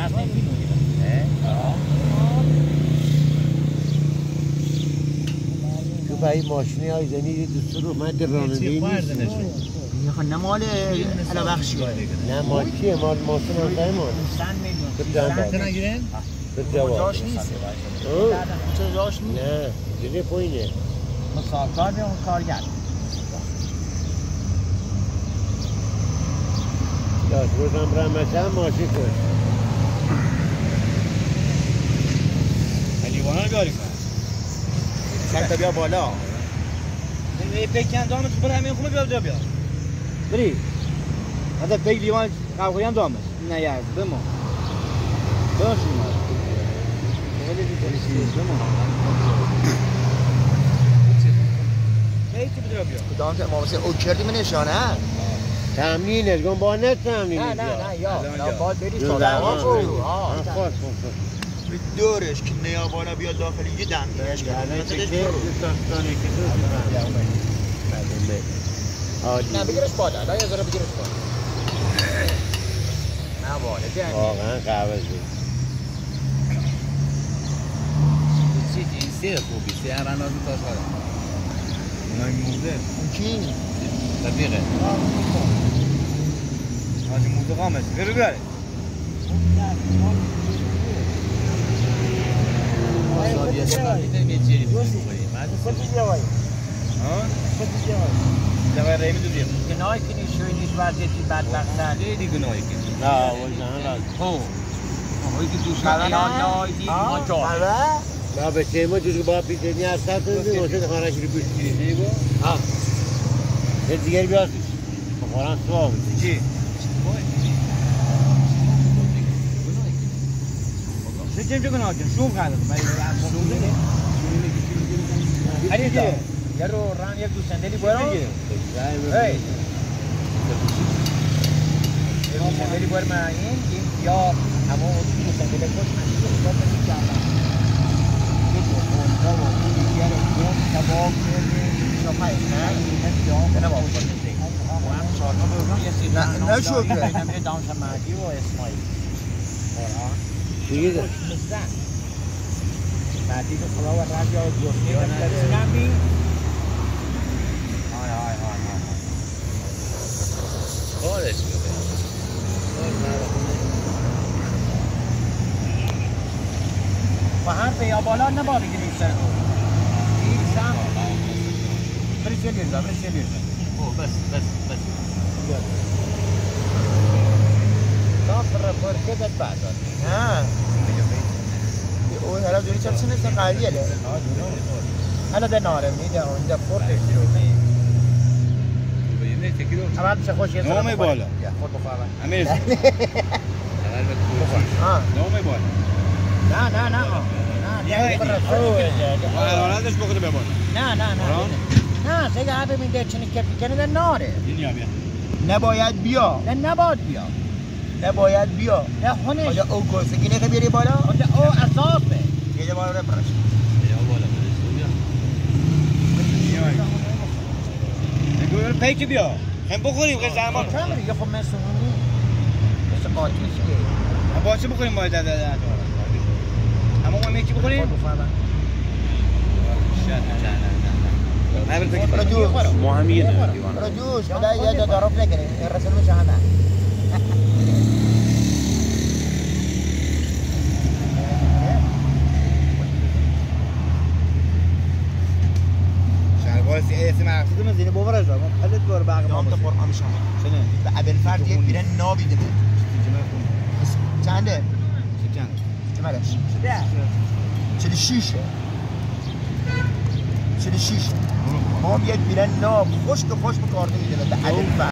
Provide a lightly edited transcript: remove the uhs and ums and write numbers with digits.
60 نمیدونی تو برای ماشینی های زنی یه دوست رو من در رانندگی نیست نه مال علا بخشی نه مال کیه؟ مال ماشین هم تایی مال 100 میلیون تو نگیرن؟ جاش نیست چه جاش نیست؟ نه جده پایینه مسافر به اون کارگر داشت بودم برمسه هم ماشین کن لیوانه رو بیاریم سر بیا بالا بکن دامت برای همین خونه بیا بیا بری هذا بيج لیوان قهوه‌ای هم دامش نه یار بمو باشیم کدام امامسه او کردی من نشانه تمنین ازگون با نه تمنین نه یا باید بری دورش که نیا بالا بیاد داخل یه دنگیش نه بگیرش بالا نه یه ذره بگیرش بالا نه بالا واقعا قهوه این سه خوبی سه هر اندازه تاش داره اونای موزه اون کی؟ رفیقه حاجی موزه قامش برو بیاره مساویه نمیدونم یه چیزی بخوریم دقیقه رای میدونیم گناهی که نیشوی وضعیتی بدبختر خیلی گناهی که نه وزنه لازم آقایی که دوست نایدی ما جا نه به چه ما جوری با پیشنی از سر تو بیم واسه خانه شروع بشتیری دیگو یه دیگر بیاد بخورن سواب چی؟ چه گناه کن؟ شوم خواهد علی جا یه رو ران یک دو سندلی برو یه دو سندلی برو من این یا همون دو سندلی خوش من این رو باید من کردم یه دو خونده و دیگر دوم کباب شفای نه بابا نه شکر نمیره دانش مهدی و اسماعیل چیه ده؟ مهدی به خدا و رد یا دوستی نمی های خودش بده و هر به یا بالا نبا بگیریم سر این سم بری چه بس دافر فرکت بعد ها اون هلا دوری چه سنه قالیه له انا ده ناره میده اون ده فورت شروعی اول چه خوش یه نام بالا خود بخوام امیر اول نام بالا نه حالاتش بخوره به بالا نه سگه ها ببینده چنین کپی کنه ده ناره بیا نباید بیا نه هونش آجا او گلسگی نه که بیاری بالا آجا او اصافه یه بالا رو برش نگو پیک بیا هم بخوریم که زمان کامری یه خب مسونی مثل قاتیشه هم با چه بخوریم باید اما ما میکی بخوریم ما هم یه داریم جوش خدا یه جا دارف نگیره رسل میشه همه شلوار اسم مقصود من زینه باورش دارم خلت بار باقی ما نام تا قرآن میشم شنو به ابن فرد یک بیرن نابیده چنده؟ چمالش 46 ما هم یک بیرن ناب خوش به کارده میده به ابن فرد